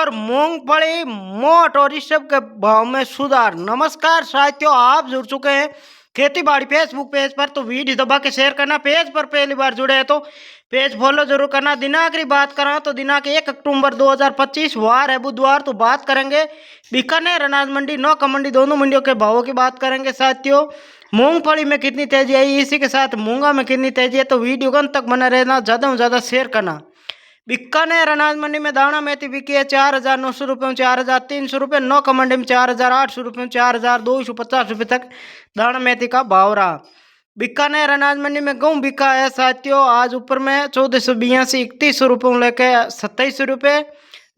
और मूंगफली मोट और इस सब के भाव में सुधार। नमस्कार साथियों, आप जुड़ चुके हैं खेती बाड़ी फेसबुक पेज पर, तो वीडियो दबा के शेयर करना। पेज पर पहली बार जुड़े हैं तो पेज फॉलो जरूर करना। दिनांक की बात करें तो दिनांक 1 अक्टूबर 2025 वार है बुधवार। तो बात करेंगे बीकानेर अनाज मंडी, नौका मंडी, दोनों मंडियों के भावों की बात करेंगे साथियों। मूंगफली में कितनी तेजी आई, इसी के साथ मूंगा में कितनी तेजी है, तो वीडियो अंत तक बना रहना, ज़्यादा से ज़्यादा शेयर करना। बीकानेर अनाज मंडी में दाना मेथी बिकी है 4,900 रुपये, 4,300 रुपये। नौका मंडी में 4,800 रुपये, 4,250 रुपये तक दाना मेथी का भाव रहा। बीकानेर अनाज मंडी में गेहूँ बिका है साथियों आज ऊपर में 1482, 3100 रुपये लेके 2700 रुपये।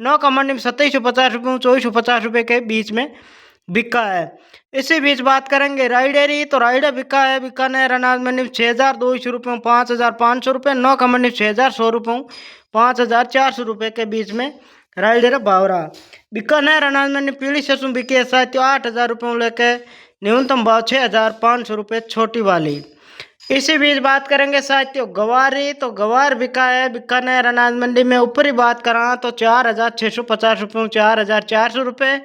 नौका मंडी में 2750 रुपये, 2450 रुपये के बीच में बिका है। इसी बीच बात करेंगे राई डेयरी, तो राई डे बिका है बीकानेर अनाज मंडी में 6,200 रुपये, 5,500 रुपये। नौका मंडी में 6,100 रुपये, 5,400 रुपये के बीच में राई डेयरी भाव रहा। बीकानेर अनाज मंडी पीली सरसों बिकी है साथियों 8,000 रुपये लेके न्यूनतम भाव 6,500 रुपये छोटी वाली। इसी बीच बात करेंगे साथियों गवारी, तो गवार बिका है बीकानेर अनाज मंडी में ऊपरी बात करा तो 4,650 रुपये, 4,400 रुपये।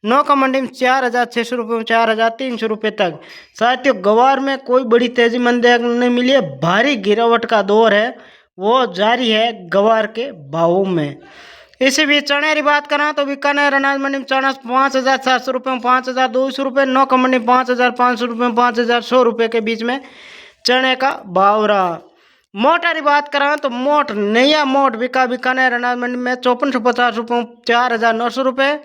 नौका मंडी में 4,600 रुपये, 4,300 रुपये तक। साथियों गवार में कोई बड़ी तेजी मंदी नहीं मिली है, भारी गिरावट का दौर है वो जारी है गवार के भावों में। इसी बीच चने की बात करें तो बीकानेर अनाज मंडी में चना 5,700 रुपये, 5,200 रुपये। नौका मंडी 5,500 रुपये, 5,100 रुपये के बीच में चने का भाव रहा। मोटा की बात करें तो मोट नया मोट बिका बीकानेर अनाज मंडी में 5,450 रुपये, 4,900 रुपये।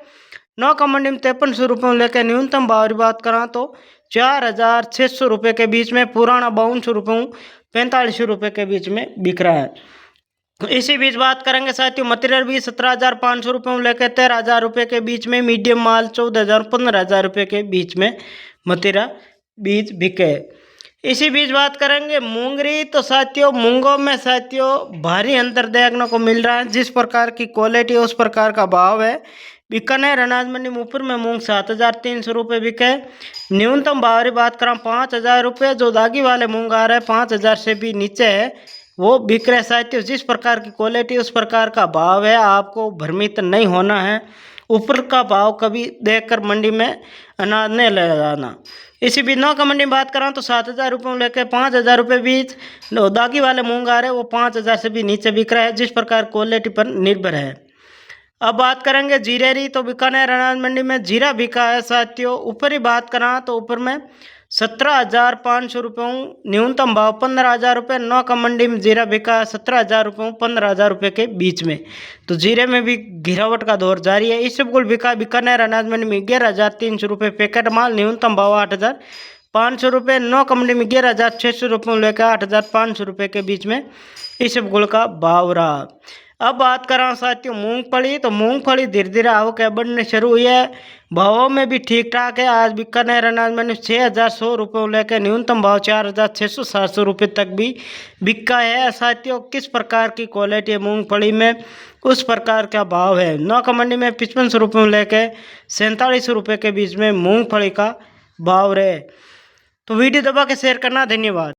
नौका मंडी में 5,300 रुपये लेकर न्यूनतम भाव की बात करें तो 4,600 रुपये के बीच में। पुराना 5200 रुपये, 4500 रुपये के बीच में बिक रहा है। इसी बीच बात करेंगे साथियों मटेरियल भी 17,500 रुपये लेकर 13,000 रुपये के बीच में। मीडियम माल 14,000, 15,000 रुपये के बीच में मटेरियल बीज बिके। इसी बीच बात करेंगे मूंगरी, तो साथियों मूंगों में साथियों भारी अंतर देखने को मिल रहा है। जिस प्रकार की क्वालिटी उस प्रकार का भाव है। बीकानेर अनाज मंडी में ऊपर में मूंग 7,300 रुपये बिके। न्यूनतम भाव की बात करें 5,000 रुपये। जो दागी वाले मूंग आ रहे हैं 5,000 से भी नीचे है वो बिक रहे साथियों। जिस प्रकार की क्वालिटी उस प्रकार का भाव है, आपको भ्रमित नहीं होना है। ऊपर का भाव कभी देखकर मंडी में अनाज नहीं ले जाना। इसी बीच नौका मंडी में बात करें तो 7,000 रुपये लेकर 5,000 रुपये बीच दागी वाले मूंग आ रहे हैं वो 5,000 से भी नीचे बिक रहा है। जिस प्रकार क्वालिटी पर निर्भर है। अब बात करेंगे जीरे की, तो बीकानेर अनाज मंडी में जीरा बिका है साथियों। ऊपर ही बात करें तो ऊपर में 17,500 रुपये, न्यूनतम भाव 15,000 रुपये। नौका मंडी में जीरा बिका है 17,000 रुपये, 15,000 रुपये के बीच में। तो जीरे में भी गिरावट का दौर जारी है। इसबगुल बिका बीकानेर अनाज मंडी में 11,300 रुपये पैकेट माल, न्यूनतम भाव 8,500 रुपये। नौका मंडी में 11,600 रुपये लेकर 8,500 रुपये के बीच में इसबगुल का भाव रहा। अब बात करें साथियों मूंगफली, तो मूंगफली धीरे धीरे आवक बढ़ने शुरू हुई है। भावों में भी ठीक ठाक है। आज बीकानेर अनाज मंडी 6,100 रुपये लेकर न्यूनतम भाव 4,600-700 रुपये तक भी बिका है साथियों। किस प्रकार की क्वालिटी है मूंगफली में उस प्रकार का भाव है। नौका मंडी में 5,500 रुपये लेकर 4700 रुपये के बीच में मूंगफली का भाव रहे। तो वीडियो दबा के शेयर करना, धन्यवाद।